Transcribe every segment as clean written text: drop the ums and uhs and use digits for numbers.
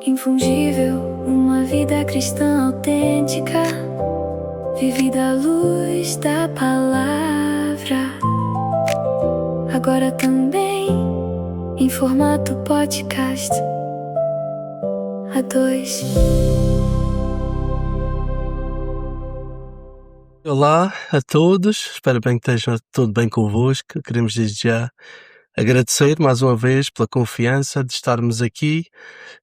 infungível, uma vida cristã autêntica, vivida à luz da palavra, agora também em formato podcast. A dois. Olá a todos, espero bem que esteja tudo bem convosco. Queremos desde já agradecer mais uma vez pela confiança de estarmos aqui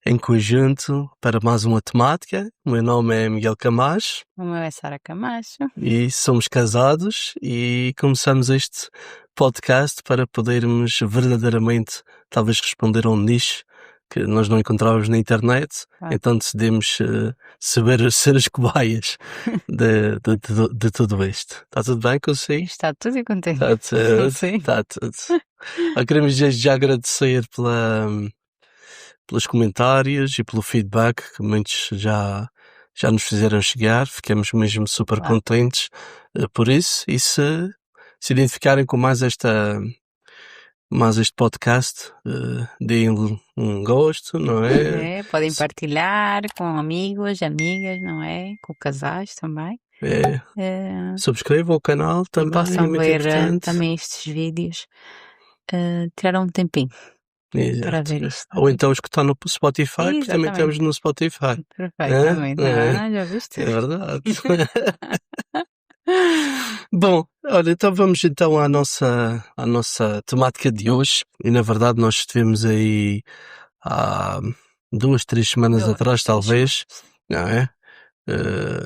em conjunto para mais uma temática. O meu nome é Miguel Camacho. O meu é Sara Camacho. E somos casados e começamos este podcast para podermos verdadeiramente talvez responder a um nicho que nós não encontrávamos na internet. Então decidimos ser as cobaias de tudo isto. Está tudo bem consigo? Está tudo e contigo. Está tudo. Sim. Está tudo. Queremos desde já agradecer pelos comentários e pelo feedback que muitos já nos fizeram chegar. Ficamos mesmo super contentes por isso. E se identificarem com mais este podcast, deem-lhe um gosto, não é? Podem partilhar com amigos, amigas, não é? Com casais também. Subscrevam o canal também. Possam é muito ver importante. também estes vídeos. Tiraram um tempinho. Exato. Para ver isto. Ou então escutar no Spotify, porque também estamos no Spotify. Perfeitamente. Já viste? É verdade. Bom, olha, então vamos então à nossa temática de hoje. E na verdade nós estivemos aí há 2-3 semanas atrás, talvez, não é?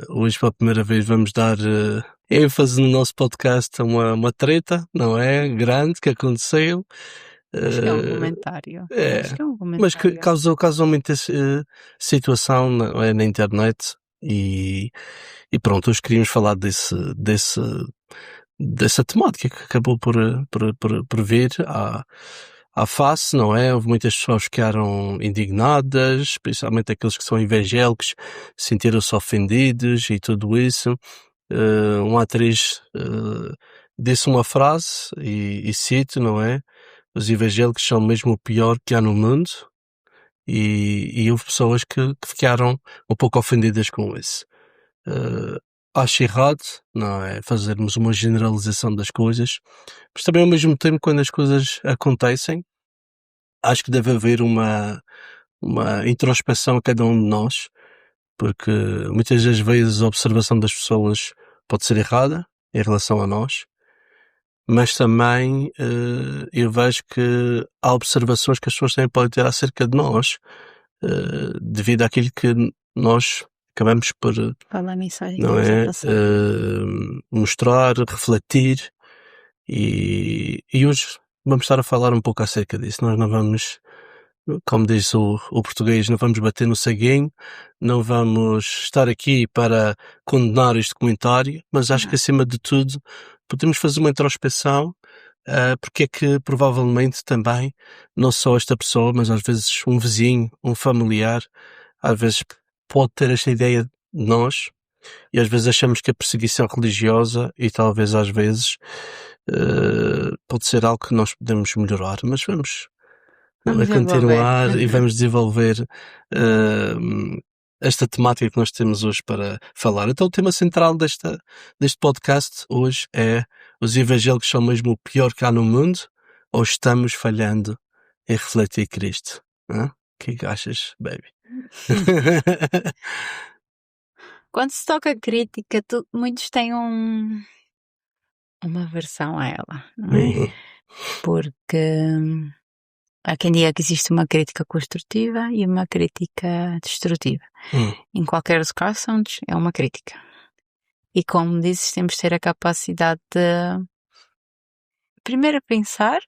Hoje pela primeira vez vamos dar ênfase no nosso podcast a uma treta, não é? Grande que aconteceu. Acho que é um comentário. Mas que causou muita situação na internet e pronto, hoje queríamos falar dessa temática que acabou por vir à face, não é? Houve muitas pessoas que ficaram indignadas, principalmente aqueles que são evangélicos, sentiram-se ofendidos e tudo isso. Uma atriz disse uma frase e cito, não é? Os evangélicos são mesmo o pior que há no mundo. E houve pessoas que ficaram um pouco ofendidas com isso. Acho errado, não é? Fazermos uma generalização das coisas, mas também ao mesmo tempo, quando as coisas acontecem, acho que deve haver uma introspeção a cada um de nós, porque muitas das vezes a observação das pessoas pode ser errada em relação a nós, mas também eu vejo que há observações que as pessoas também podem ter acerca de nós, devido àquilo que nós acabamos por não é? Mostrar, refletir, e hoje vamos estar a falar um pouco acerca disso. Nós não vamos, como diz o português, não vamos bater no ceguinho, não vamos estar aqui para condenar este comentário, mas acho que acima de tudo podemos fazer uma introspeção, porque é que provavelmente também, não só esta pessoa, mas às vezes um vizinho, um familiar, às vezes pode ter esta ideia de nós, e às vezes achamos que a perseguição religiosa, e talvez às vezes pode ser algo que nós podemos melhorar, mas vamos continuar e vamos desenvolver esta temática que nós temos hoje para falar. Então o tema central deste podcast hoje é: os evangélicos são mesmo o pior que há no mundo, ou estamos falhando em refletir Cristo? O que é que achas, baby? Quando se toca crítica, muitos têm uma aversão a ela, não é? Porque há quem diga que existe uma crítica construtiva e uma crítica destrutiva. Em qualquer dos casos, é uma crítica. E como dizes, temos de ter a capacidade de primeiro pensar.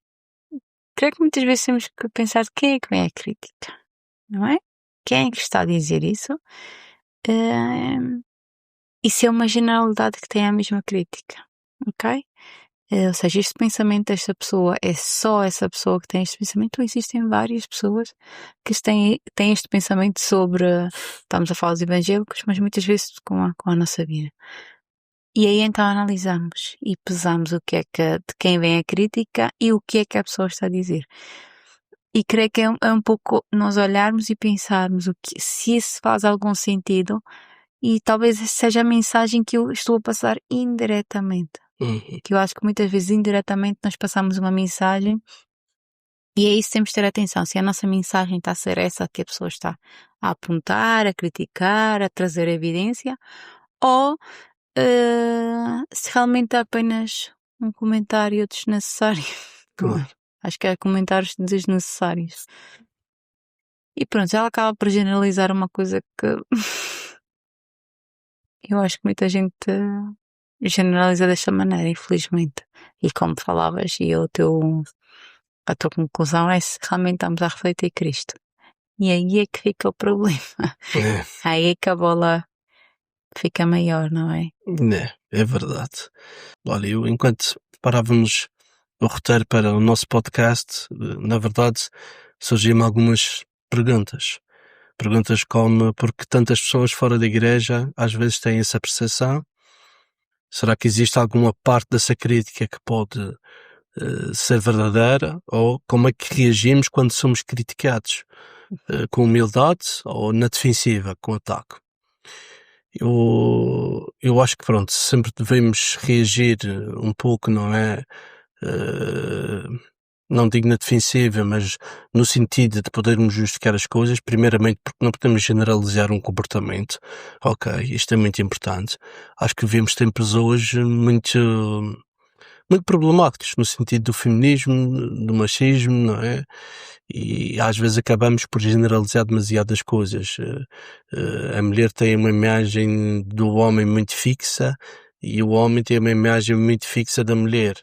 Creio que muitas vezes temos que pensar de quem é que vem a crítica, não é? Quem é que está a dizer isso? E se é uma generalidade que tem a mesma crítica, ok? Ou seja, este pensamento desta pessoa é só essa pessoa que tem este pensamento, ou existem várias pessoas que têm este pensamento sobre, estamos a falar dos evangélicos, mas muitas vezes com a nossa vida. E aí então analisamos e pesamos o que é que, de quem vem a crítica e o que é que a pessoa está a dizer. E creio que é um pouco nós olharmos e pensarmos se isso faz algum sentido, e talvez seja a mensagem que eu estou a passar indiretamente. Que eu acho que muitas vezes indiretamente nós passamos uma mensagem, e é isso que temos de ter atenção, se a nossa mensagem está a ser essa que a pessoa está a apontar, a criticar, a trazer evidência, ou se realmente é apenas um comentário desnecessário. Claro. Acho que é comentários desnecessários. E pronto, ela acaba por generalizar uma coisa que eu acho que muita gente generaliza desta maneira, infelizmente. E como falavas, a tua conclusão é se realmente estamos a refletir Cristo. E aí é que fica o problema. Aí é que a bola fica maior, não é? É verdade. Olha, enquanto preparávamos o roteiro para o nosso podcast, na verdade, surgiram algumas perguntas. Perguntas como, porque tantas pessoas fora da igreja às vezes têm essa percepção? Será que existe alguma parte dessa crítica que pode ser verdadeira? Ou como é que reagimos quando somos criticados? Com humildade ou na defensiva, com ataque? Eu acho que pronto, sempre devemos reagir um pouco, não é? Não digo na defensiva, mas no sentido de podermos justificar as coisas, primeiramente porque não podemos generalizar um comportamento. Ok, isto é muito importante. Acho que vivemos tempos hoje muito problemáticos no sentido do feminismo, do machismo, não é? E às vezes acabamos por generalizar demasiadas coisas. A mulher tem uma imagem do homem muito fixa e o homem tem uma imagem muito fixa da mulher.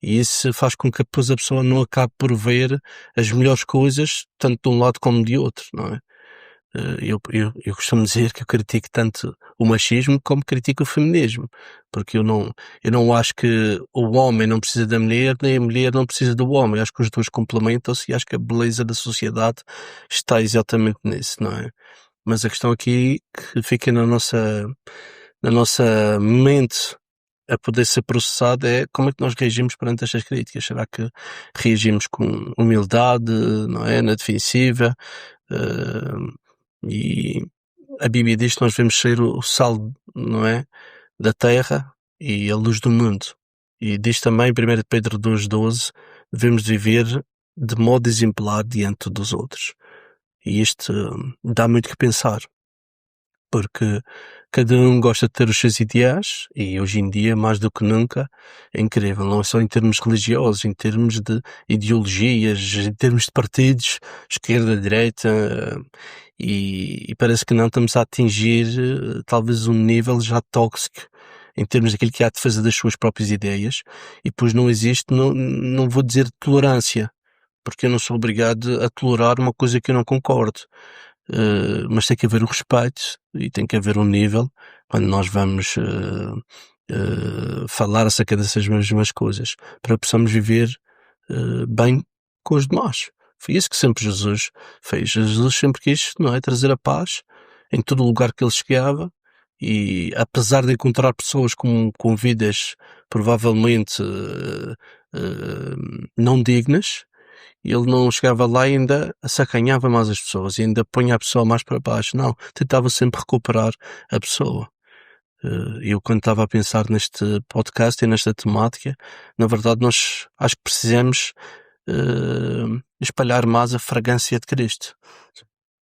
E isso faz com que depois a pessoa não acabe por ver as melhores coisas, tanto de um lado como de outro, não é? Eu costumo dizer que eu critico tanto o machismo como critico o feminismo, porque eu não acho que o homem não precisa da mulher, nem a mulher não precisa do homem. Acho que os dois complementam-se e acho que a beleza da sociedade está exatamente nisso, não é? Mas a questão aqui que fica na nossa mente a poder ser processada é como é que nós reagimos perante estas críticas. Será que reagimos com humildade, não é? Na defensiva? E a Bíblia diz que nós devemos ser o sal, não é? Da terra e a luz do mundo. E diz também, 1 Pedro 2,12, devemos viver de modo exemplar diante dos outros. E isto dá muito que pensar, porque cada um gosta de ter os seus ideais e hoje em dia, mais do que nunca, é incrível, não é só em termos religiosos, em termos de ideologias, em termos de partidos, esquerda, direita, e parece que não estamos a atingir talvez um nível já tóxico em termos daquilo que há de fazer das suas próprias ideias, e depois não existe, não vou dizer tolerância, porque eu não sou obrigado a tolerar uma coisa que eu não concordo. Mas tem que haver o respeito e tem que haver um nível quando nós vamos falar acerca dessas mesmas coisas, para que possamos viver bem com os demais. Foi isso que sempre Jesus fez. Jesus sempre quis, não é, trazer a paz em todo o lugar que ele chegava, e apesar de encontrar pessoas com vidas provavelmente não dignas, ele não chegava lá e ainda sacanhava mais as pessoas e ainda punha a pessoa mais para baixo. Não, tentava sempre recuperar a pessoa. Eu, quando estava a pensar neste podcast e nesta temática, na verdade nós acho que precisamos espalhar mais a fragrância de Cristo,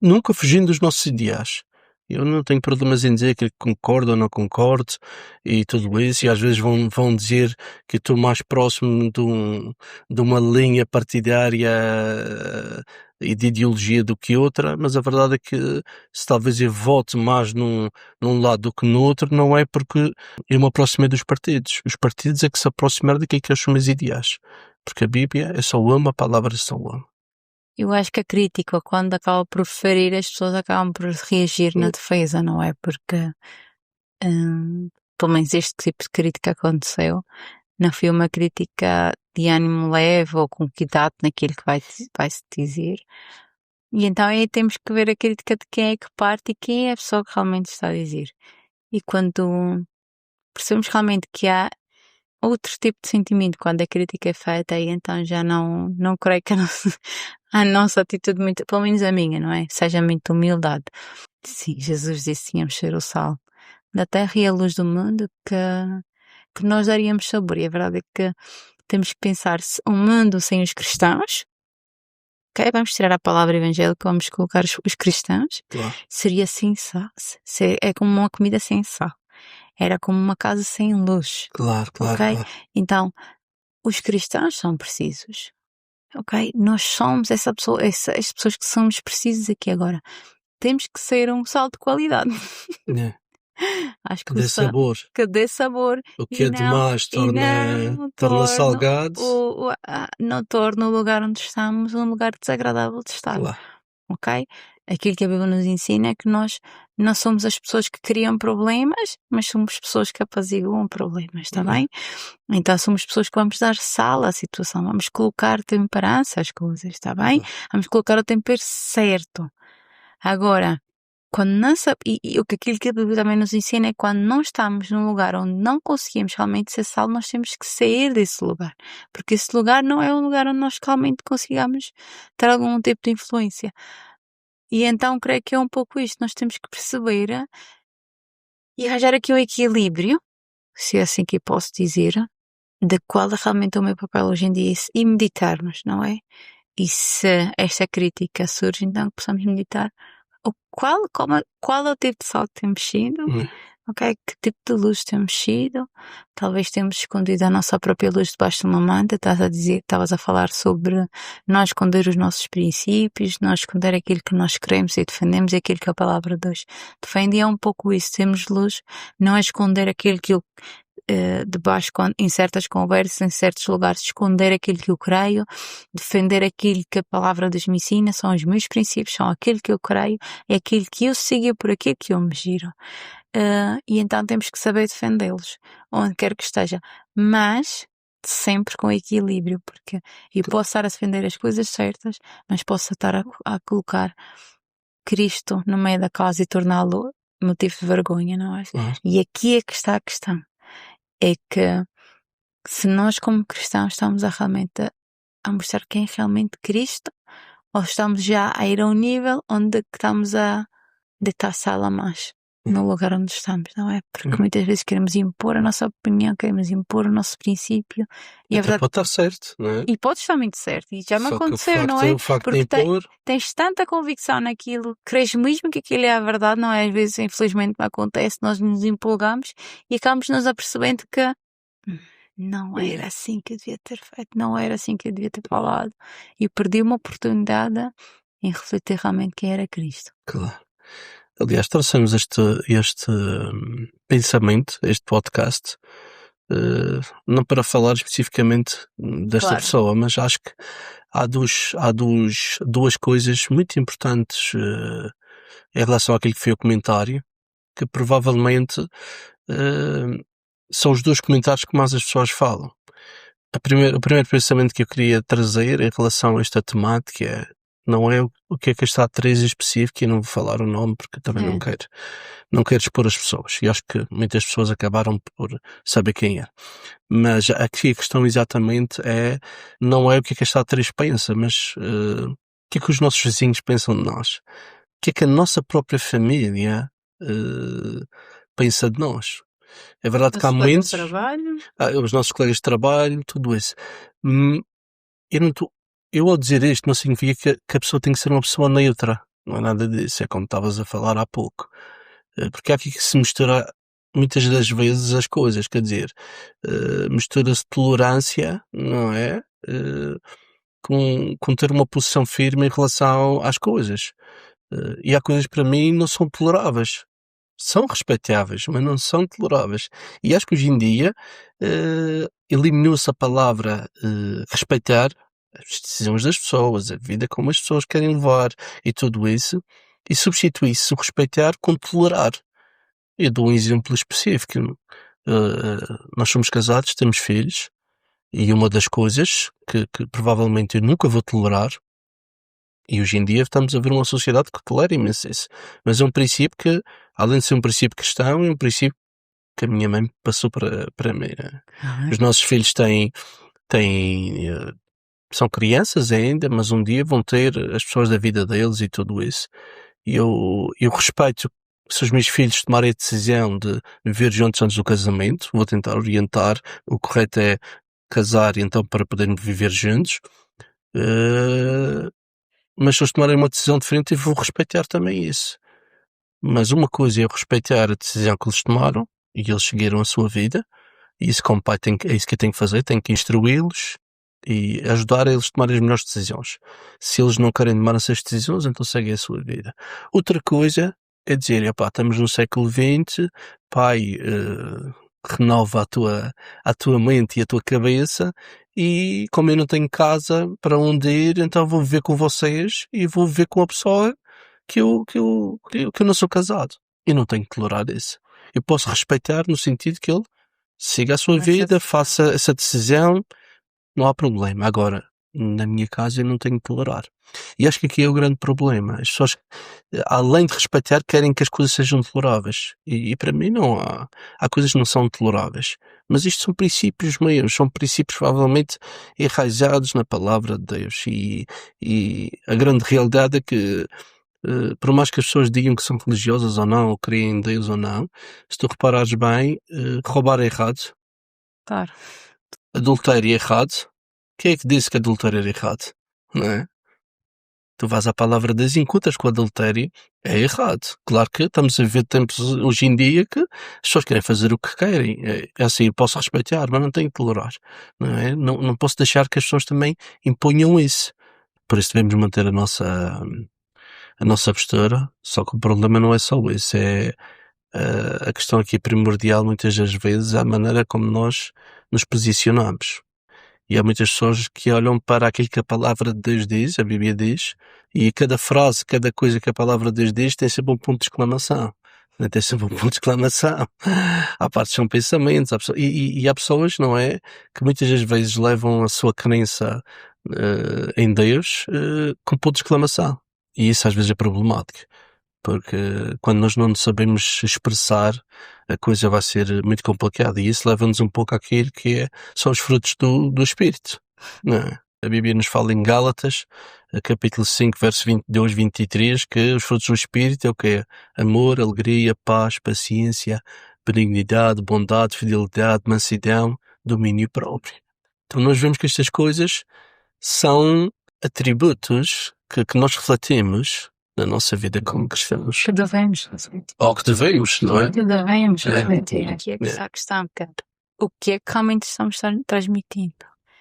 nunca fugindo dos nossos ideais. Eu não tenho problemas em dizer que concordo ou não concordo e tudo isso, e às vezes vão dizer que estou mais próximo de uma linha partidária e de ideologia do que outra, mas a verdade é que se talvez eu vote mais num lado do que no outro, não é porque eu me aproximei dos partidos. Os partidos é que se aproximaram daquilo que são meus ideais, porque a Bíblia é só uma, a palavra é só uma. Eu acho que a crítica, quando acaba por ferir, as pessoas acabam por reagir na defesa, não é? Porque, pelo menos este tipo de crítica aconteceu, não foi uma crítica de ânimo leve ou com cuidado naquilo que vai-se dizer. E então aí temos que ver a crítica de quem é que parte e quem é a pessoa que realmente está a dizer. E quando percebemos realmente que há outro tipo de sentimento quando a crítica é feita, e então já não creio que a nossa atitude, muito, pelo menos a minha, não é? Seja muito humildade. Sim, Jesus disse que tínhamos de ser o sal da terra e a luz do mundo, que nós daríamos sabor. E a verdade é que temos que pensar se um mundo sem os cristãos, ok? Vamos tirar a palavra evangélica, vamos colocar os cristãos, Claro. seria sem sal. É como uma comida sem sal. Era como uma casa sem luz. Claro, ok? claro. Então, os cristãos são precisos. Ok? Nós somos essa pessoa, as pessoas que somos precisas aqui agora. Temos que ser um sal de qualidade. É. Acho que Que dê sabor. que dê sabor. O que é demais não torna salgado. não torna o lugar onde estamos um lugar desagradável de estar. Claro. Ok? Aquilo que a Bíblia nos ensina é que nós não somos as pessoas que criam problemas, mas somos pessoas que apaziguam problemas, está bem? Então somos pessoas que vamos dar sal à situação, vamos colocar temperança às coisas, está bem? Vamos colocar o tempero certo. Agora, quando não aquilo que a Bíblia também nos ensina é que quando não estamos num lugar onde não conseguimos realmente ser sal, nós temos que sair desse lugar. Porque esse lugar não é um lugar onde nós realmente consigamos ter algum tipo de influência. E então creio que é um pouco isto. Nós temos que perceber e arranjar aqui o equilíbrio, se é assim que eu posso dizer, de qual é realmente o meu papel hoje em dia e meditarmos, não é? E se esta crítica surge, então que possamos meditar qual é o tipo de sal que temos sido, ok? Que tipo de luz temos sido? Talvez temos escondido a nossa própria luz debaixo de uma manta. Estavas a falar sobre nós esconder os nossos princípios, nós esconder aquilo que nós queremos e defendemos, aquilo que a palavra de Deus defende. E é um pouco isso, temos luz, não é esconder aquilo que eu debaixo em certas conversas, em certos lugares, esconder aquilo que eu creio, defender aquilo que a palavra de Deus me ensina, são os meus princípios, são aquilo que eu creio, é aquilo que eu sigo, por aquilo que eu me giro. E então temos que saber defendê-los, onde quer que esteja, mas sempre com equilíbrio, porque eu posso estar a defender as coisas certas, mas posso estar a colocar Cristo no meio da causa e torná-lo motivo de vergonha, não é? E aqui é que está a questão. É que se nós como cristãos estamos realmente a mostrar quem é realmente Cristo, ou estamos já a ir a um nível onde estamos a deitar sal a mais no lugar onde estamos, não é? Porque muitas vezes queremos impor a nossa opinião, queremos impor o nosso princípio, e a verdade pode estar certo, não é? E pode estar muito certo, e já me Só aconteceu, não é? O facto Porque de impor... tens tanta convicção naquilo, crees mesmo que aquilo é a verdade, não é? Às vezes, infelizmente, me acontece, nós nos empolgamos e acabamos nos apercebendo que não era assim que eu devia ter feito, não era assim que eu devia ter falado, e perdi uma oportunidade em refletir realmente quem era Cristo. Claro. Aliás, trouxemos este pensamento, este podcast, não para falar especificamente desta pessoa, mas acho que há duas coisas muito importantes em relação àquilo que foi o comentário, que provavelmente são os dois comentários que mais as pessoas falam. O primeiro pensamento que eu queria trazer em relação a esta temática é: não é o que é que está a Teresa em específico, e não vou falar o nome porque também não quero expor as pessoas, e acho que muitas pessoas acabaram por saber quem é. Mas aqui a questão exatamente não é o que é que esta atriz pensa, mas o que é que os nossos vizinhos pensam de nós, o que é que a nossa própria família pensa de nós. É verdade que há momentos, os nossos colegas de trabalho, tudo isso. Eu ao dizer isto não significa que a pessoa tem que ser uma pessoa neutra, não é nada disso, é como estavas a falar há pouco, porque há aqui que se misturar muitas das vezes as coisas, quer dizer, mistura-se tolerância, não é? Com ter uma posição firme em relação às coisas, e há coisas que para mim não são toleráveis. São respeitáveis, mas não são toleráveis. E acho que hoje em dia eliminou-se a palavra respeitar as decisões das pessoas, a vida como as pessoas querem levar e tudo isso, e substitui-se o respeitar com tolerar. Eu dou um exemplo específico. Nós somos casados, temos filhos, e uma das coisas que provavelmente eu nunca vou tolerar, e hoje em dia estamos a ver uma sociedade que tolera imenso isso, mas é um princípio que, além de ser um princípio cristão, é um princípio que a minha mãe passou para mim. Os nossos filhos são crianças ainda, mas um dia vão ter as pessoas da vida deles e tudo isso. E eu respeito se os meus filhos tomarem a decisão de viver juntos antes do casamento, vou tentar orientar. O correto é casar então para poderem viver juntos. Mas se eles tomarem uma decisão diferente, eu vou respeitar também isso. Mas uma coisa é respeitar a decisão que eles tomaram e eles seguiram a sua vida. E isso, como pai, é isso que eu tenho que fazer. Tenho que instruí-los e ajudar a eles a tomarem as melhores decisões. Se eles não querem tomar essas decisões, então seguem a sua vida. Outra coisa é dizer, estamos no século XX, pai, renova a tua mente e a tua cabeça, e como eu não tenho casa para onde ir, então vou viver com vocês e vou viver com a pessoa que eu não sou casado. E não tenho que tolerar isso. Eu posso respeitar no sentido que ele siga a sua vida, faça essa decisão, não há problema. Agora, na minha casa, eu não tenho que tolerar. E acho que aqui é o grande problema. As pessoas, além de respeitar, querem que as coisas sejam toleráveis. E para mim não há. Há coisas que não são toleráveis. Mas isto são princípios meus, são princípios provavelmente enraizados na palavra de Deus. E a grande realidade é que, por mais que as pessoas digam que são religiosas ou não, ou creem em Deus ou não, se tu reparares bem, roubar é errado. Claro. Adultério é errado. Quem é que disse que adultério era errado? Não é? Tu vais à palavra de Deus e encontras que o adultério é errado. Claro que estamos a viver tempos hoje em dia que as pessoas querem fazer o que querem. É assim, eu posso respeitar, mas não tenho que tolerar. Não é? Não posso deixar que as pessoas também imponham isso. Por isso devemos manter a nossa postura. Só que o problema não é só isso. É a questão aqui primordial, muitas das vezes, a maneira como nós nos posicionamos. E há muitas pessoas que olham para aquilo que a palavra de Deus diz, a Bíblia diz, e cada frase, cada coisa que a palavra de Deus diz tem sempre um ponto de exclamação. Tem sempre um ponto de exclamação. Há partes que são pensamentos, e há pessoas, não é, que muitas das vezes levam a sua crença em Deus com ponto de exclamação. E isso às vezes é problemático. Porque quando nós não sabemos expressar, a coisa vai ser muito complicada. E isso leva-nos um pouco àquilo que são os frutos do Espírito. Não é? A Bíblia nos fala em Gálatas, capítulo 5, verso 22, 23, que os frutos do Espírito é o quê? Amor, alegria, paz, paciência, benignidade, bondade, fidelidade, mansidão, domínio próprio. Então nós vemos que estas coisas são atributos que nós refletimos na nossa vida como cristãos. Que devemos. Ou que devemos, não é? Que devemos refletir. Aqui é que está a questão, o que é que realmente estamos transmitindo?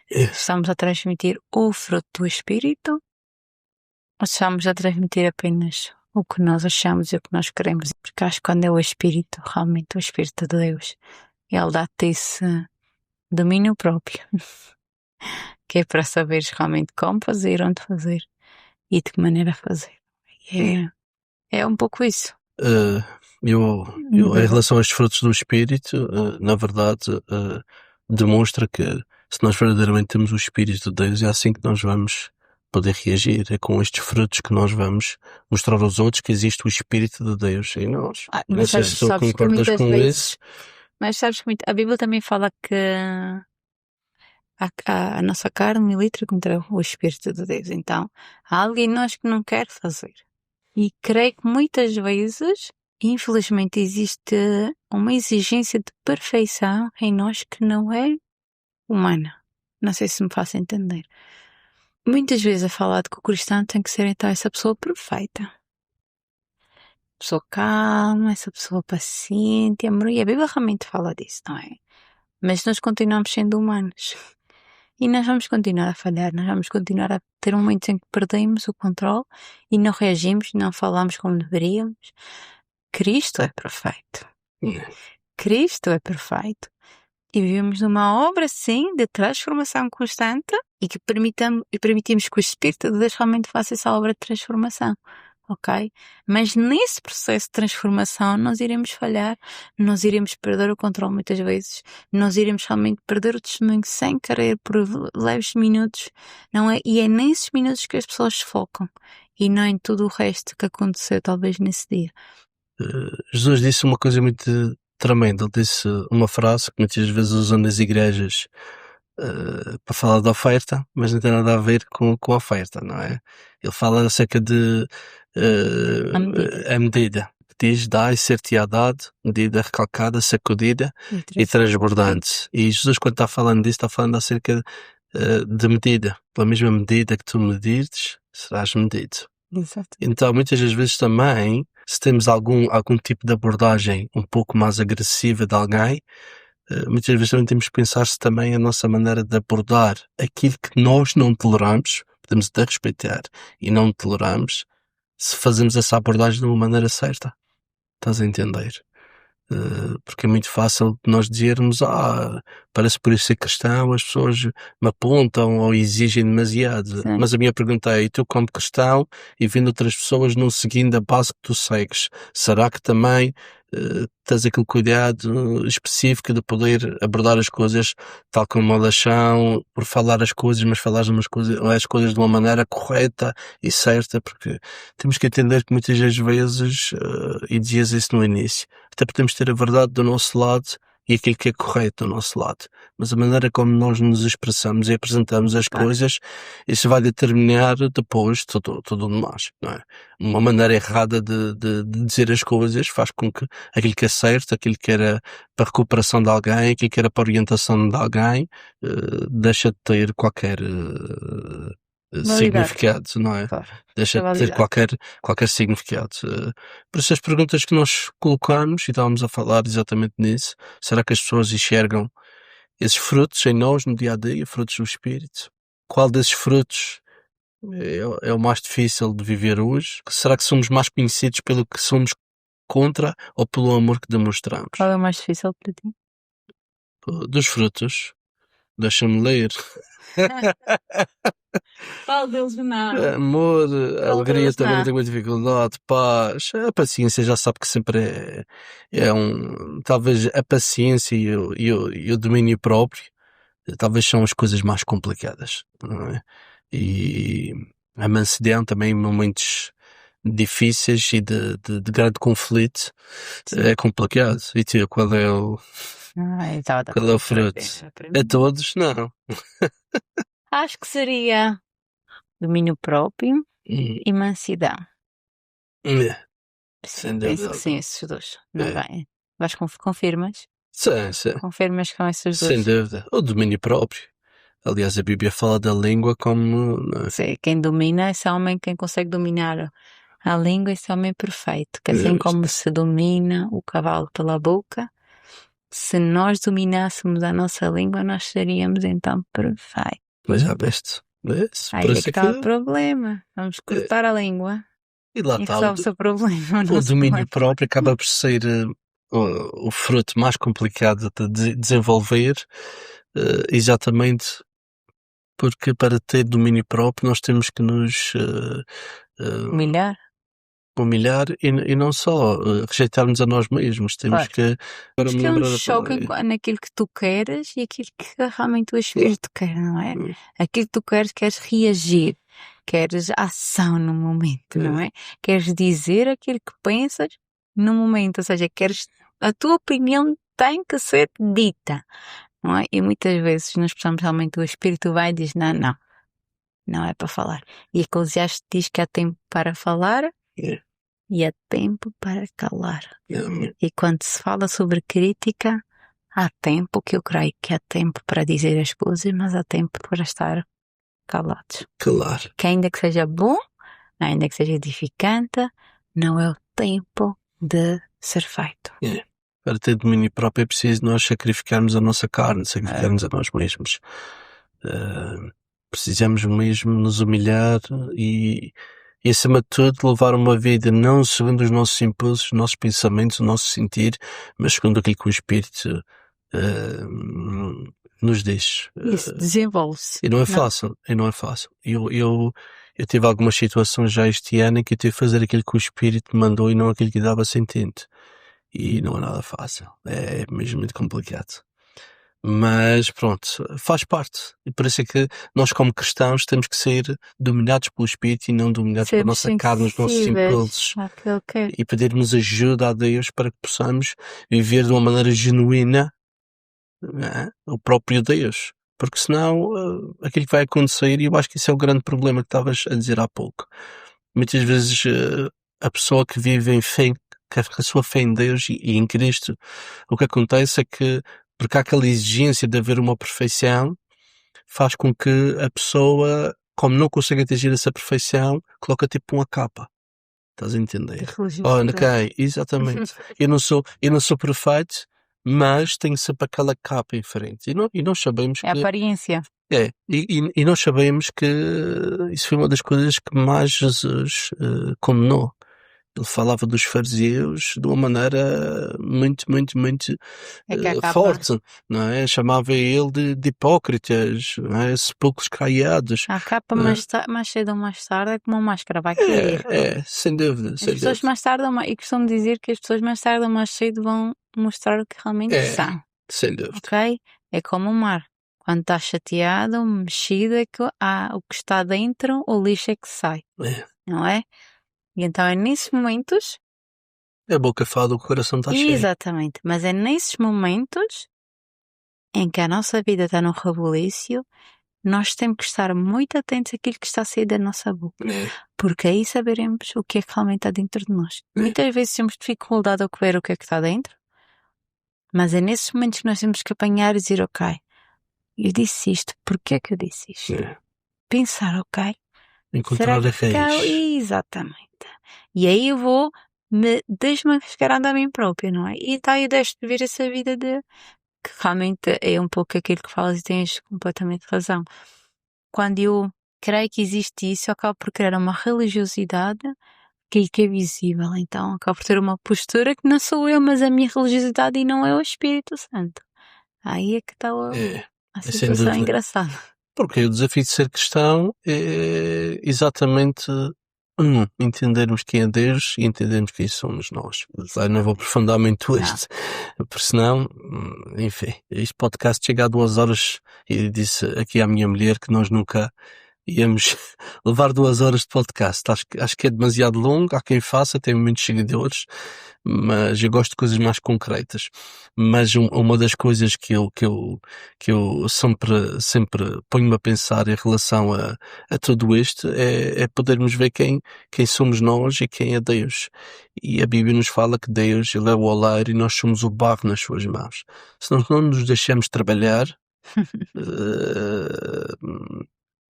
Estamos a transmitir o fruto do Espírito ou estamos a transmitir apenas o que nós achamos e o que nós queremos? Porque acho que quando é o Espírito, realmente o Espírito de Deus, Ele dá-te esse domínio próprio, que é para saberes realmente como fazer, onde fazer e de que maneira fazer. É um pouco isso. Em relação aos frutos do Espírito, na verdade, demonstra que se nós verdadeiramente temos o Espírito de Deus, é assim que nós vamos poder reagir. É com estes frutos que nós vamos mostrar aos outros que existe o Espírito de Deus em nós. Mas não sei se tu concordas com isso. Mas sabes que a Bíblia também fala que a nossa carne milita contra o Espírito de Deus. Então, há algo em nós que não quer fazer. E creio que muitas vezes, infelizmente, existe uma exigência de perfeição em nós que não é humana. Não sei se me faço entender. Muitas vezes é falado que o cristão tem que ser então essa pessoa perfeita. Pessoa calma, essa pessoa paciente, amor. E a Bíblia realmente fala disso, não é? Mas nós continuamos sendo humanos. E nós vamos continuar a falhar, nós vamos continuar a ter momentos em que perdemos o controle e não reagimos, não falamos como deveríamos. Cristo é perfeito. Cristo é perfeito. E vivemos numa obra, sim, de transformação constante e que permitimos que o Espírito de Deus realmente faça essa obra de transformação. Ok? Mas nesse processo de transformação nós iremos falhar, nós iremos perder o controle muitas vezes, nós iremos realmente perder o testemunho sem querer por leves minutos, não é? E é nesses minutos que as pessoas se focam e não em tudo o resto que aconteceu talvez nesse dia. Jesus disse uma coisa muito tremendo. Ele disse uma frase que muitas vezes usam nas igrejas para falar de oferta, mas não tem nada a ver com a oferta, não é? Ele fala acerca de a medida. Diz, dai, ser-te-á dado, medida recalcada, sacudida e transbordante. E Jesus, quando está falando disso, está falando acerca de medida. Pela mesma medida que tu medires, serás medido. Exato. Então, muitas das vezes também, se temos algum tipo de abordagem um pouco mais agressiva de alguém, muitas vezes também temos que pensar se também a nossa maneira de abordar aquilo que nós não toleramos, podemos até respeitar e não toleramos, se fazemos essa abordagem de uma maneira certa. Estás a entender? Porque é muito fácil nós dizermos, parece por isso ser cristão, as pessoas me apontam ou exigem demasiado. Sim. Mas a minha pergunta é, e tu como cristão e vendo outras pessoas não seguindo a base que tu segues, será que também tens aquele cuidado específico de poder abordar as coisas tal como elas são, por falar as coisas, mas falar as coisas de uma maneira correta e certa, porque temos que entender que muitas das vezes, e dizias isso no início, até podemos ter a verdade do nosso lado e aquilo que é correto do nosso lado. Mas a maneira como nós nos expressamos e apresentamos as coisas, isso vai determinar depois tudo o demais, não é? Uma maneira errada de dizer as coisas faz com que aquilo que é certo, aquilo que era para a recuperação de alguém, aquilo que era para a orientação de alguém, deixa de ter qualquer significado, não é? Claro. Deixa de ter qualquer significado. Por isso as perguntas que nós colocamos e estávamos a falar exatamente nisso, será que as pessoas enxergam esses frutos em nós no dia-a-dia, frutos do Espírito? Qual desses frutos é o mais difícil de viver hoje? Será que somos mais conhecidos pelo que somos contra ou pelo amor que demonstramos? Qual é o mais difícil para ti? Dos frutos. Deixa-me ler. Qual deles não? Amor, alegria deles também não? não tenho muita dificuldade, paz, a paciência já sabe que sempre talvez a paciência e o domínio próprio, talvez são as coisas mais complicadas, não é? E a mansidão também em momentos difíceis e de grande conflito é complicado. E tu, qual é o fruto? A todos? Não. Acho que seria domínio próprio e mansidão. Sem Penso dúvida. que sim, esses dois. Não vai? Confirmas? Sim. Confirmas com esses dois? Sem dúvida. O domínio próprio. Aliás, a Bíblia fala da língua como... Sim, quem domina, esse homem, quem consegue dominar a língua, esse homem é perfeito. Que assim como se domina o cavalo pela boca, se nós dominássemos a nossa língua, nós seríamos então perfeitos. Mas já veste. Aí é que está o problema. Vamos cortar a língua e lá está. resolve-se o problema. O domínio próprio acaba por ser o fruto mais complicado de desenvolver, exatamente porque para ter domínio próprio nós temos que nos humilhar e não só rejeitarmos a nós mesmos, temos que acho que é um choque naquilo que tu queres e aquilo que realmente o Espírito quer, não é? Aquilo que tu queres reagir, queres ação no momento, não é? Queres dizer aquilo que pensas no momento, ou seja, a tua opinião tem que ser dita, não é? E muitas vezes nós precisamos realmente, o Espírito vai e diz, não é para falar. E Eclesiastes diz que há tempo para falar e há tempo para calar. E quando se fala sobre crítica, há tempo, que eu creio que há tempo para dizer as coisas, mas há tempo para estar calados. Claro. Que ainda que seja bom, ainda que seja edificante, não é o tempo de ser feito. Para ter domínio próprio é preciso nós sacrificarmos a nossa carne, sacrificarmos a nós mesmos. Precisamos mesmo nos humilhar e acima de tudo levar uma vida não segundo os nossos impulsos, os nossos pensamentos, o nosso sentir, mas segundo aquilo que o Espírito nos diz. Isso desenvolve-se. E não é fácil. Eu tive algumas situações já este ano em que eu tive que fazer aquilo que o Espírito me mandou e não aquilo que dava sentido. E não é nada fácil. É mesmo muito complicado. Mas pronto, faz parte. E por isso é que nós, como cristãos, temos que ser dominados pelo Espírito e não dominados pela Sermos nossa carne, os nossos sensíveis impulsos. àquilo que é. E pedirmos ajuda a Deus para que possamos viver de uma maneira genuína, não é? O próprio Deus. Porque senão aquilo que vai acontecer, e eu acho que isso é o grande problema que estavas a dizer há pouco. Muitas vezes a pessoa que vive em fé, que a sua fé em Deus e em Cristo, o que acontece é que, porque há aquela exigência de haver uma perfeição, faz com que a pessoa, como não consegue atingir essa perfeição, coloca tipo uma capa. Estás a De entender? religiosidade. Ok, exatamente. Eu não sou perfeito, mas tenho sempre aquela capa em frente. E nós sabemos É a que aparência. e nós sabemos que isso foi uma das coisas que mais Jesus condenou. Ele falava dos fariseus de uma maneira muito, muito, muito É que a capa. forte, não é? Chamava ele de hipócritas, não é? Sepulcros caiados. A capa não é? mais cedo ou mais tarde é como uma máscara, vai cair. Sem dúvida, As sem pessoas dúvida. mais tarde e costumo dizer que as pessoas mais tarde ou mais cedo vão mostrar o que realmente são, Sem dúvida. ok? É como o mar. Quando está chateado, mexido, é que o que está dentro, o lixo é que sai, não é? E então é nesses momentos, A boca fala do que o coração está cheio. exatamente, mas é nesses momentos em que a nossa vida está no rebuliço, nós temos que estar muito atentos àquilo que está a sair da nossa boca. Porque aí saberemos o que é que realmente está dentro de nós. Muitas vezes temos dificuldade a ver o que é que está dentro, mas é nesses momentos que nós temos que apanhar e dizer, ok, eu disse isto, porquê é que eu disse isto? Pensar, ok, Encontrar a raiz. Exatamente. E aí eu vou me desmascarando a mim própria, não é? E então eu deixo de ver essa vida que realmente é um pouco aquilo que falas e tens completamente razão. Quando eu creio que existe isso, eu acabo por criar uma religiosidade que é visível. Então acabo por ter uma postura que não sou eu, mas a minha religiosidade e não é o Espírito Santo. Aí é que está a sem situação dúvida. engraçada. Porque o desafio de ser cristão é exatamente entendermos quem é Deus e entendermos quem somos nós. Eu não vou aprofundar muito isto, porque senão, enfim, este podcast chega a 2 horas e disse aqui à minha mulher que nós nunca íamos levar 2 horas de podcast. Acho que é demasiado longo, há quem faça, tem muitos seguidores, mas eu gosto de coisas mais concretas. Mas uma das coisas que eu sempre ponho-me a pensar em relação a tudo isto é podermos ver quem somos nós e quem é Deus. E a Bíblia nos fala que Deus, Ele é o oleiro e nós somos o barro nas suas mãos. Se nós não nos deixamos trabalhar,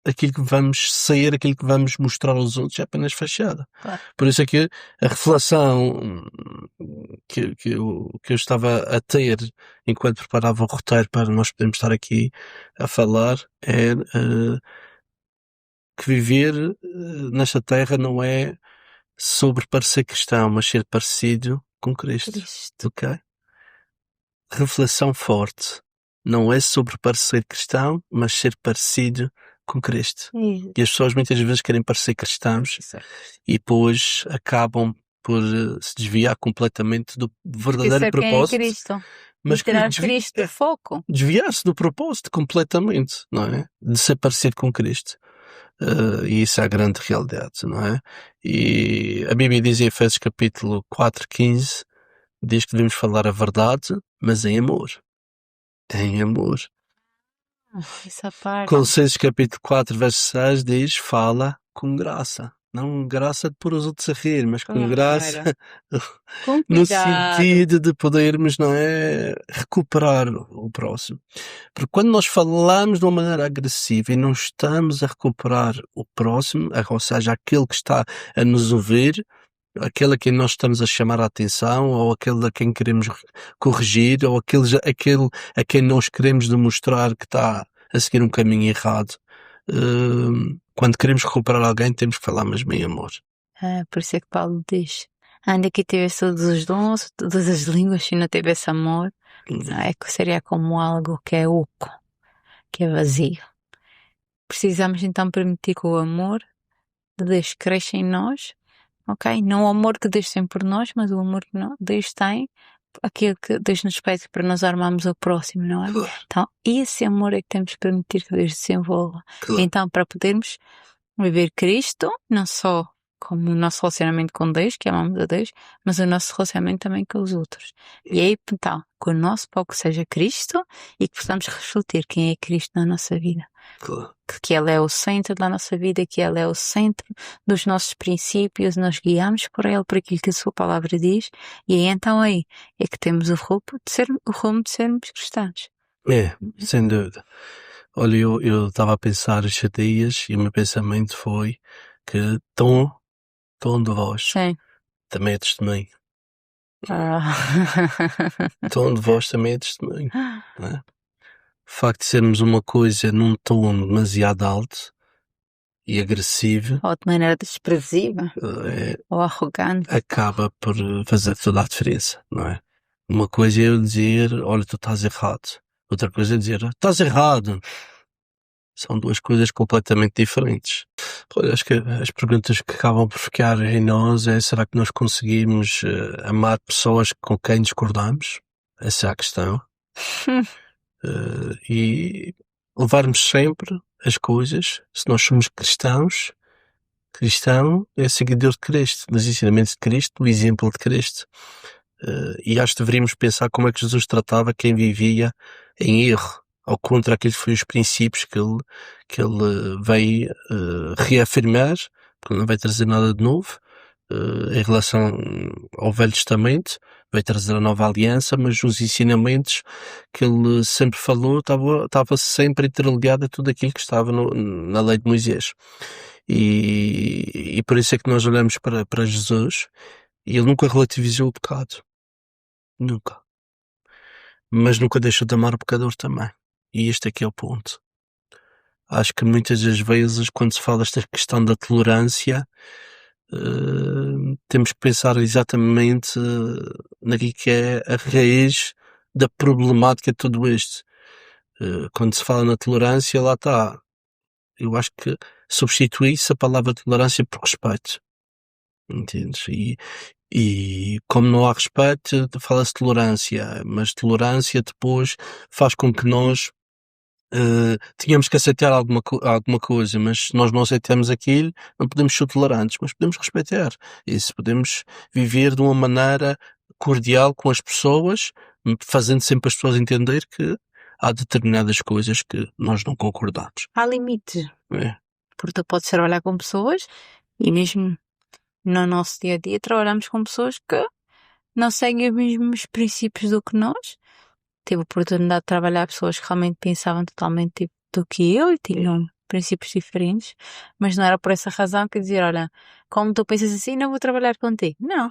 aquilo que vamos sair, aquilo que vamos mostrar aos outros é apenas fachada. Claro. Por isso é que a reflexão que eu estava a ter enquanto preparava o roteiro para nós podermos estar aqui a falar é que viver nesta terra não é sobre parecer cristão, mas ser parecido com Cristo. Ok? Reflexão forte. Não é sobre parecer cristão, mas ser parecido com Cristo. E as pessoas muitas vezes querem parecer cristãos e depois acabam por se desviar completamente do verdadeiro propósito. Quem é Cristo. Mas tirar Cristo do foco. Desviar-se do propósito completamente, não é? De ser parecido com Cristo. E isso é a grande realidade, não é? E a Bíblia diz em Efésios capítulo 4:15, diz que devemos falar a verdade, mas em amor. Em amor. Essa parte. Colossenses capítulo 4, verso 6 diz, fala com graça. Não graça de pôr os outros a rir, mas com graça no sentido de podermos, não é, recuperar o próximo. Porque quando nós falamos de uma maneira agressiva e não estamos a recuperar o próximo, ou seja, aquele que está a nos ouvir, aquele a quem nós estamos a chamar a atenção, ou aquele a quem queremos corrigir, ou aquele a quem nós queremos demonstrar que está a seguir um caminho errado. Quando queremos recuperar alguém, temos que falar mesmo em amor. Por isso é que Paulo diz, ainda que tivesse todos os dons, todas as línguas, se não tivesse amor, é que seria como algo que é oco, que é vazio. Precisamos então permitir que o amor de Deus cresça em nós, ok? Não o amor que Deus tem por nós, mas o amor que Deus tem aquilo que Deus nos pede para nós armarmos ao próximo, não é? Claro, Então, esse amor é que temos que permitir que Deus desenvolva. claro. Então, para podermos viver Cristo, não só como o nosso relacionamento com Deus, que amamos a Deus, mas o nosso relacionamento também com os outros. E aí, então, que o nosso foco seja Cristo e que possamos refletir quem é Cristo na nossa vida. Claro. Que Ele é o centro da nossa vida, que Ele é o centro dos nossos princípios, nós guiamos por Ele, por aquilo que a Sua Palavra diz, e aí então aí é que temos o rumo de sermos cristãos. Sem dúvida. Olha, eu estava a pensar estes dias e o meu pensamento foi que tom de voz Sim. também é testemunho. Ah. Tom de voz também é testemunho. Não é? O facto de sermos uma coisa num tom demasiado alto e agressivo Ou de maneira desprezível, ou arrogante. acaba por fazer toda a diferença, não é? Uma coisa é eu dizer, olha, tu estás errado. Outra coisa é dizer, estás errado. São duas coisas completamente diferentes. Olha, acho que as perguntas que acabam por ficar em nós é, será que nós conseguimos amar pessoas com quem discordamos? Essa é a questão. E levarmos sempre as coisas, se nós somos cristãos, cristão é seguidor de Cristo, dos ensinamentos de Cristo, do exemplo de Cristo. E acho que deveríamos pensar como é que Jesus tratava quem vivia em erro, ao contra aqueles que foram os princípios que ele veio reafirmar, porque não vai trazer nada de novo em relação ao Velho Testamento, vai trazer a nova aliança, mas os ensinamentos que ele sempre falou estava sempre interligado a tudo aquilo que estava na lei de Moisés. E por isso é que nós olhamos para Jesus e ele nunca relativizou o pecado. Nunca. Mas nunca deixou de amar o pecador também. E este é que é o ponto. Acho que muitas das vezes, quando se fala desta questão da tolerância, temos que pensar exatamente naquilo que é a raiz da problemática de tudo isto. Quando se fala na tolerância, lá está. Eu acho que substitui-se a palavra tolerância por respeito. Entendes? E como não há respeito, fala-se tolerância, mas tolerância depois faz com que nós tínhamos que aceitar alguma coisa, mas se nós não aceitamos aquilo, não podemos ser tolerantes, mas podemos respeitar. E se podemos viver de uma maneira cordial com as pessoas, fazendo sempre as pessoas entender que há determinadas coisas que nós não concordamos. Há limites. É. Porque tu podes trabalhar com pessoas e mesmo no nosso dia a dia trabalhamos com pessoas que não seguem os mesmos princípios do que nós. Tive a oportunidade de trabalhar pessoas que realmente pensavam totalmente tipo do que eu e tinham princípios diferentes, mas não era por essa razão que dizer, olha, como tu pensas assim, não vou trabalhar contigo. Não.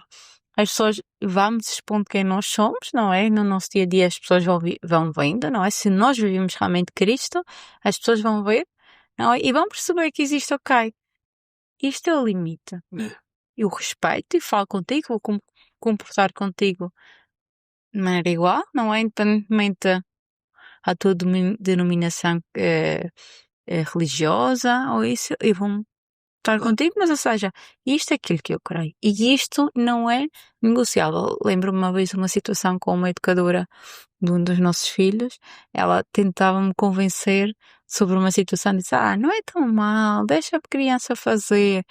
As pessoas vamos expondo quem nós somos, não é? No nosso dia a dia as pessoas vão vendo, não é? Se nós vivemos realmente Cristo, as pessoas vão ver, não é? E vão perceber que existe, ok, isto é o limite. Eu respeito e falo contigo, vou comportar contigo de maneira igual, não é? Independentemente à tua denominação religiosa ou isso, eu vou estar contigo, mas ou seja, isto é aquilo que eu creio. E isto não é negociável. Lembro-me uma vez uma situação com uma educadora de um dos nossos filhos, ela tentava-me convencer sobre uma situação, disse, não é tão mal, deixa a criança fazer.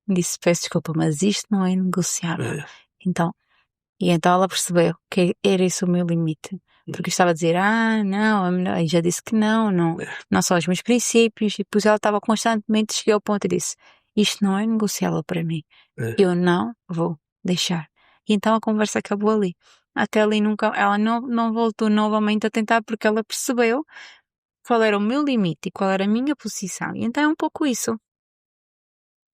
Disse, peço desculpa, mas isto não é negociável. Então ela percebeu que era esse o meu limite. Porque eu estava a dizer, não, eu já disse que não são os meus princípios. E depois ela estava constantemente, cheguei ao ponto e disse, isto não é negociável para mim. Eu não vou deixar. E então a conversa acabou ali. Até ali ela não voltou novamente a tentar porque ela percebeu qual era o meu limite e qual era a minha posição. E então é um pouco isso.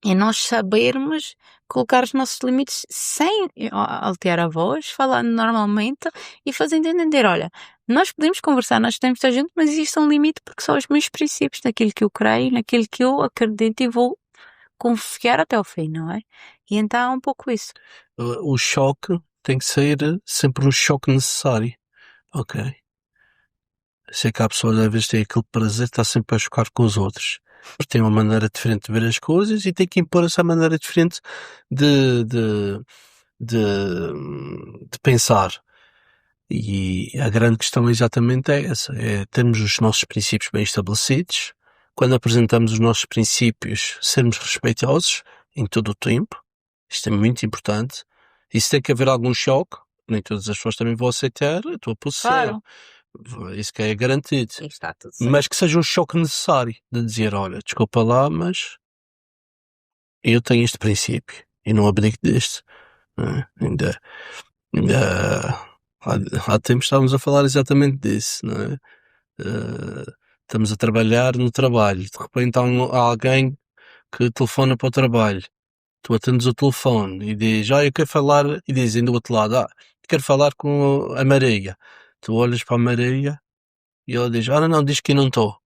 É nós sabermos colocar os nossos limites sem alterar a voz, falando normalmente e fazendo entender, olha, nós podemos conversar, nós podemos estar juntos, mas existe um limite porque são os meus princípios, naquilo que eu creio, naquilo que eu acredito e vou confiar até ao fim, não é? E então é um pouco isso. O choque tem que ser sempre um choque necessário. Ok. Sei que há pessoas às vezes têm aquele prazer de estar sempre a chocar com os outros. Porque tem uma maneira diferente de ver as coisas e tem que impor essa maneira diferente de pensar. E a grande questão exatamente é essa, é termos os nossos princípios bem estabelecidos, quando apresentamos os nossos princípios, sermos respeitosos em todo o tempo, isto é muito importante, e se tem que haver algum choque, nem todas as pessoas também vão aceitar a tua posição, isso que é garantido, Está tudo certo. mas que seja um choque necessário, de dizer, olha, desculpa lá, mas eu tenho este princípio, e não abdico deste, ainda há tempos estávamos a falar exatamente disso, não é? Estamos a trabalhar no trabalho, de repente há alguém que telefona para o trabalho, tu atendes o telefone e diz, eu quero falar, e dizem do outro lado, quero falar com a Maria. Tu olhas para a Maria e ela diz, não, diz que não estou.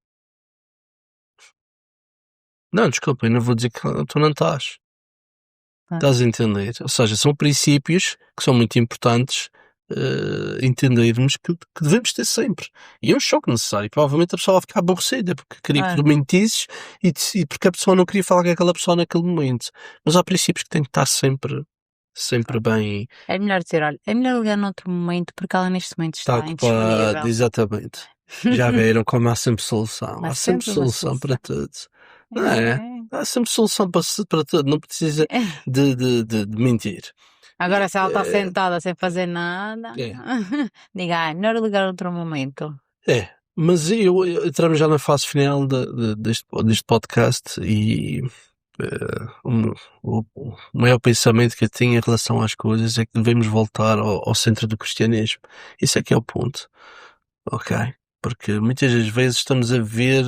Não, desculpa, eu não vou dizer que tu não estás. Estás a entender? Ou seja, são princípios que são muito importantes entendermos que devemos ter sempre. E é um choque necessário. Provavelmente a pessoa vai ficar aborrecida porque queria que tu mentisses e porque a pessoa não queria falar com aquela pessoa naquele momento. Mas há princípios que têm que estar sempre bem. É melhor dizer, olha, é melhor ligar noutro momento porque ela neste momento está indisponível. Exatamente. Já viram como há sempre solução. Há sempre solução para tudo. Não é? Há sempre solução para tudo. Não precisa de mentir. Agora se ela está sentada sem fazer nada, diga, melhor ligar outro momento. Mas entramos já na fase final deste podcast e o maior pensamento que eu tenho em relação às coisas é que devemos voltar ao centro do cristianismo. Isso é que é o ponto. Ok? Porque muitas das vezes estamos a ver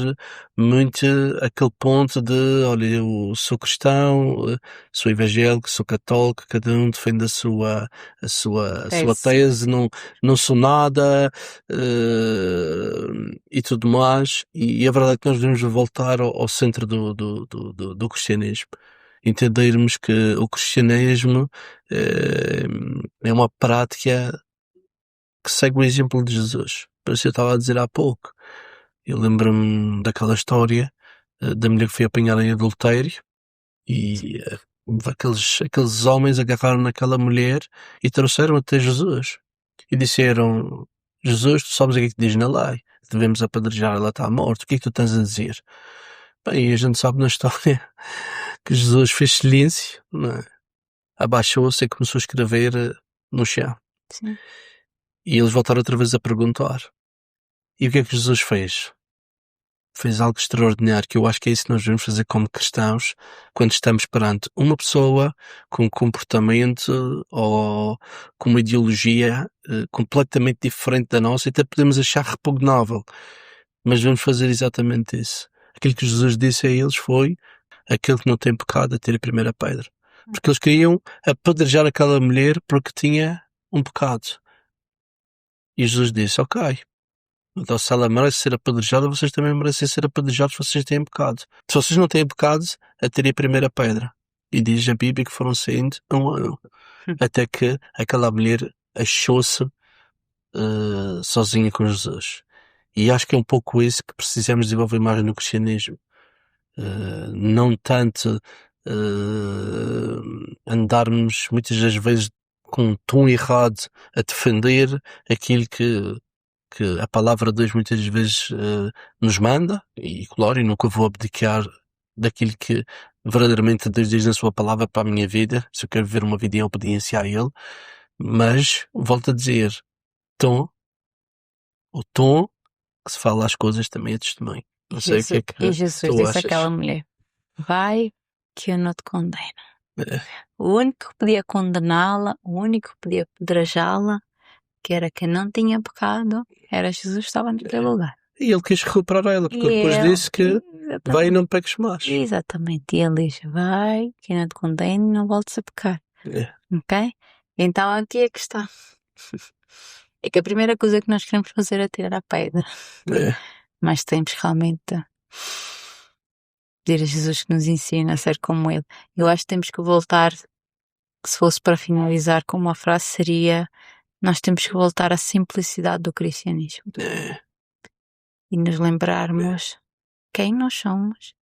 muito aquele ponto de, olha, eu sou cristão, sou evangélico, sou católico, cada um defende a sua tese, não sou nada, e tudo mais. E a verdade é que nós devemos voltar ao centro do cristianismo. Entendermos que o cristianismo é uma prática que segue o exemplo de Jesus. Por isso eu estava a dizer há pouco. Eu lembro-me daquela história da mulher que foi apanhada em adultério e aqueles homens agarraram naquela mulher e trouxeram até Jesus. E disseram, Jesus, tu sabes o que é que diz na lei? Devemos apedrejar, ela está morta. O que é que tu tens a dizer? Bem, a gente sabe na história que Jesus fez silêncio, não é? Abaixou-se e começou a escrever no chão. Sim. E eles voltaram outra vez a perguntar. E o que é que Jesus fez? Fez algo extraordinário, que eu acho que é isso que nós devemos fazer como cristãos quando estamos perante uma pessoa com um comportamento ou com uma ideologia completamente diferente da nossa e até podemos achar repugnável. Mas devemos fazer exatamente isso. Aquilo que Jesus disse a eles foi aquele que não tem pecado a ter a primeira pedra. Porque eles queriam apedrejar aquela mulher porque tinha um pecado. E Jesus disse, ok, então se ela merece ser apedrejada, vocês também merecem ser apedrejados se vocês têm pecado. Se vocês não têm pecado, atirem a primeira pedra. E diz a Bíblia que foram saindo um a um. Até que aquela mulher achou-se sozinha com Jesus. E acho que é um pouco isso que precisamos desenvolver mais no cristianismo. Não tanto andarmos muitas das vezes com um tom errado a defender aquilo que a palavra de Deus muitas vezes nos manda, e claro, eu nunca vou abdicar daquilo que verdadeiramente Deus diz na sua palavra para a minha vida, se eu quero viver uma vida em obediência a Ele, mas volto a dizer, o tom que se fala às coisas também é testemunho. Não sei o que é que e Jesus tu disse achas. àquela mulher, vai que eu não te condeno. O único que podia condená-la, o único que podia apedrejá-la, que era quem não tinha pecado, era Jesus que estava naquele lugar. E ele quis recuperar ela, porque depois disse que vai e não peques mais. Exatamente. E ele diz, vai, que eu não te condeno e não voltes a pecar. Ok? Então aqui é que está. É que a primeira coisa que nós queremos fazer é tirar a pedra. Mas temos realmente pedir a Jesus que nos ensine a ser como Ele. Eu acho que temos que voltar, que se fosse para finalizar com uma frase, seria: nós temos que voltar à simplicidade do cristianismo. E nos lembrarmos quem nós somos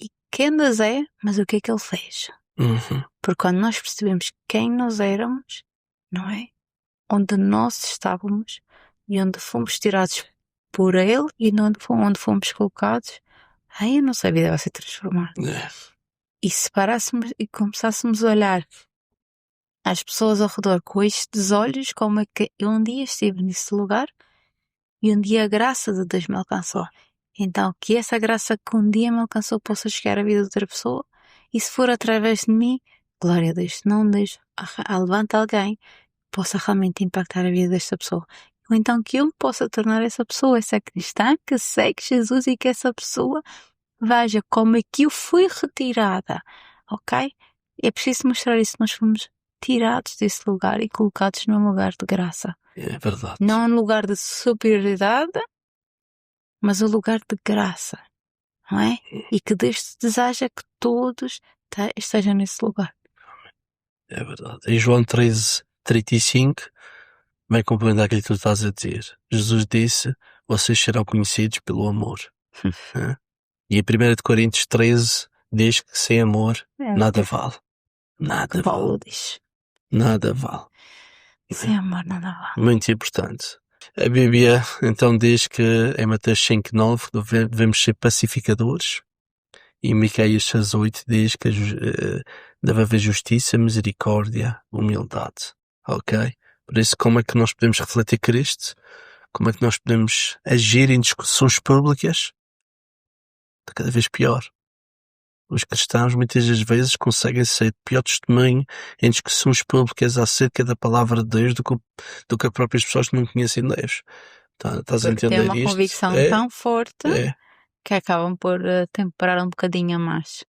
e quem Deus é, mas o que é que Ele fez. Porque quando nós percebemos quem nós éramos, não é? onde nós estávamos e onde fomos tirados por Ele e onde fomos colocados, aí a nossa vida vai ser transformada. E se parássemos e começássemos a olhar as pessoas ao redor com estes olhos, como é que eu um dia estive nesse lugar e um dia a graça de Deus me alcançou. Então, que essa graça que um dia me alcançou possa chegar à vida de outra pessoa, e se for através de mim, glória a Deus. Se não, Deus levanta alguém que possa realmente impactar a vida desta pessoa. Ou então que eu me possa tornar essa pessoa, essa cristã que segue Jesus, e que essa pessoa veja como é que eu fui retirada, ok? É preciso mostrar isso. Nós fomos tirados desse lugar e colocados num lugar de graça. É verdade. Não num lugar de superioridade, mas um lugar de graça, não é? E que Deus deseja que todos estejam nesse lugar. É verdade. Em João 13:35, vai complementar aquilo que tu estás a dizer. Jesus disse: vocês serão conhecidos pelo amor. E em 1 Coríntios 13 diz que sem amor nada vale. Nada Paulo vale. diz. Nada vale. Sem amor nada vale. Muito importante. A Bíblia então diz que em Mateus 5:9 devemos ser pacificadores, e Miqueias 6:8 diz que deve haver justiça, misericórdia, humildade. Ok? Por isso, como é que nós podemos refletir Cristo? Como é que nós podemos agir em discussões públicas? Está cada vez pior. Os cristãos muitas das vezes conseguem ser pior testemunho em discussões públicas acerca da palavra de Deus do que as próprias pessoas que não conhecem Deus. Estás a entender isto? Tem uma convicção tão forte que acabam por temperar um bocadinho a mais.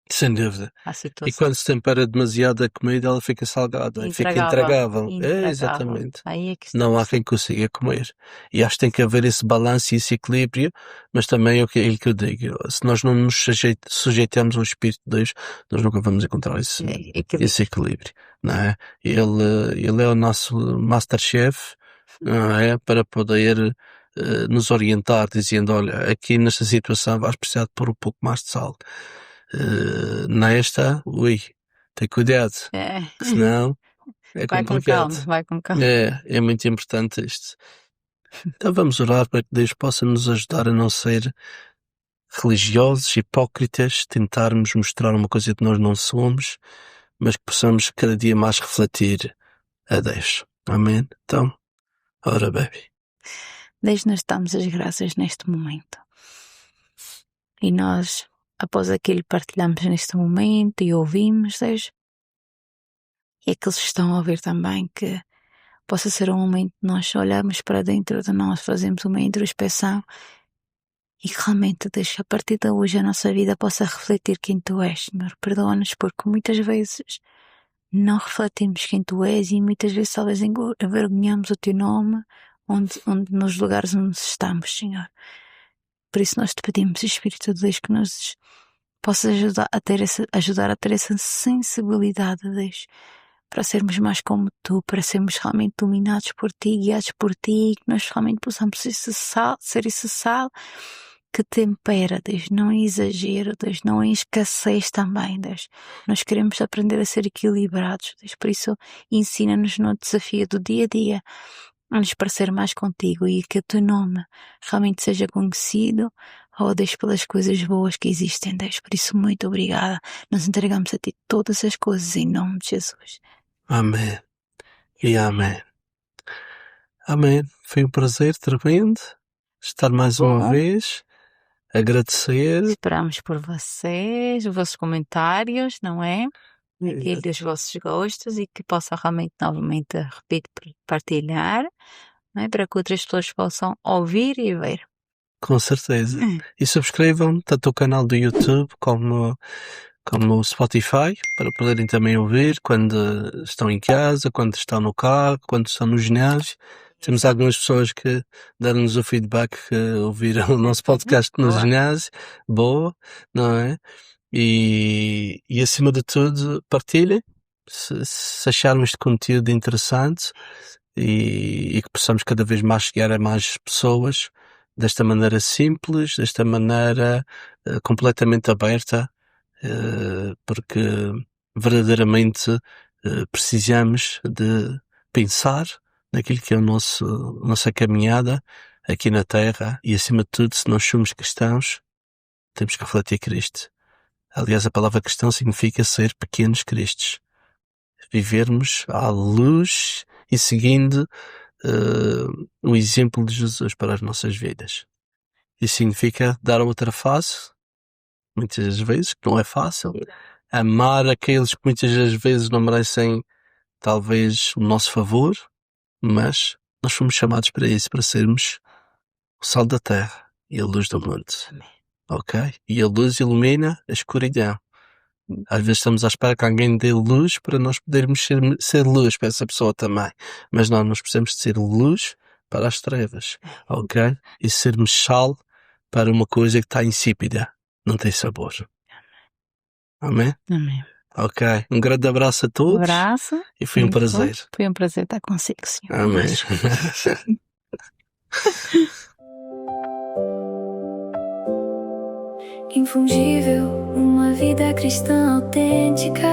Sem dúvida. A situação. E quando se tempera demasiado a comida, ela fica salgada, fica intragável. Exatamente. Aí é que não há quem consiga comer. E acho que tem que haver esse balanço e esse equilíbrio, mas também é o que eu digo. Se nós não nos sujeitamos ao Espírito de Deus, nós nunca vamos encontrar esse equilíbrio. Não é? Ele é o nosso Masterchef, não é? Para poder nos orientar, dizendo, olha, aqui nesta situação vais precisar de pôr um pouco mais de sal. Nesta, tem cuidado, senão é complicado. Vai com calma. É muito importante isto. Então vamos orar para que Deus possa nos ajudar a não ser religiosos, hipócritas, tentarmos mostrar uma coisa que nós não somos, mas que possamos cada dia mais refletir a Deus. Amém? Então, ora, baby. Deus, nós damos as graças neste momento. E nós, após aquilo que partilhamos neste momento e ouvimos, Deus, e aqueles que estão a ouvir também, que possa ser um momento que nós olhamos para dentro de nós, fazemos uma introspeção e que realmente, Deus, a partir de hoje a nossa vida possa refletir quem Tu és, Senhor. Perdoa-nos porque muitas vezes não refletimos quem Tu és e muitas vezes talvez envergonhamos o Teu nome onde nos lugares onde estamos, Senhor. Por isso nós te pedimos, Espírito de Deus, que nos possas ajudar a ter essa sensibilidade, Deus, para sermos mais como Tu, para sermos realmente dominados por Ti, guiados por Ti, que nós realmente possamos ser esse sal que tempera, Deus, não em exagero, Deus, não em escassez também, Deus. Nós queremos aprender a ser equilibrados, Deus, por isso ensina-nos no desafio do dia a dia a nos parecer mais contigo e que o Teu nome realmente seja conhecido, Deus, pelas coisas boas que existem, Deus. Por isso, muito obrigada. Nós entregamos a Ti todas as coisas em nome de Jesus. Amém. E amém. Amém. Foi um prazer tremendo estar mais uma vez. Agradecer. Esperamos por vocês, os vossos comentários, não é? Aquilo os vossos gostos e que possa realmente novamente, repito, partilhar, não é? Para que outras pessoas possam ouvir e ver. Com certeza. E subscrevam tanto o canal do YouTube como o Spotify, para poderem também ouvir quando estão em casa, quando estão no carro, quando estão no ginásio. Temos algumas pessoas que deram-nos o feedback que ouviram o nosso podcast no ginásio. Boa, não é? E acima de tudo, partilhem se acharam este conteúdo interessante e que possamos cada vez mais chegar a mais pessoas desta maneira simples, desta maneira completamente aberta, porque verdadeiramente precisamos de pensar naquilo que é nossa caminhada aqui na Terra e, acima de tudo, se nós somos cristãos, temos que refletir Cristo. Aliás, a palavra cristão significa ser pequenos cristos. Vivermos à luz e seguindo o exemplo de Jesus para as nossas vidas. Isso significa dar outra face, muitas vezes, que não é fácil. Amar aqueles que muitas das vezes não merecem, talvez, o nosso favor, mas nós fomos chamados para isso, para sermos o sal da terra e a luz do mundo. Ok? E a luz ilumina a escuridão. Às vezes estamos à espera que alguém dê luz para nós podermos ser luz para essa pessoa também. Mas não, nós precisamos de ser luz para as trevas. Ok? E sermos sal para uma coisa que está insípida. Não tem sabor. Amém? Amém. Ok. Um grande abraço a todos. Um abraço. E foi um prazer. Foi um prazer estar consigo, senhor. Amém. Infungível, uma vida cristã autêntica,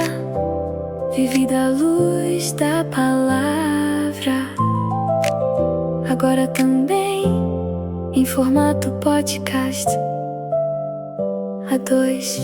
vivida à luz da palavra. Agora também em formato podcast. A dois.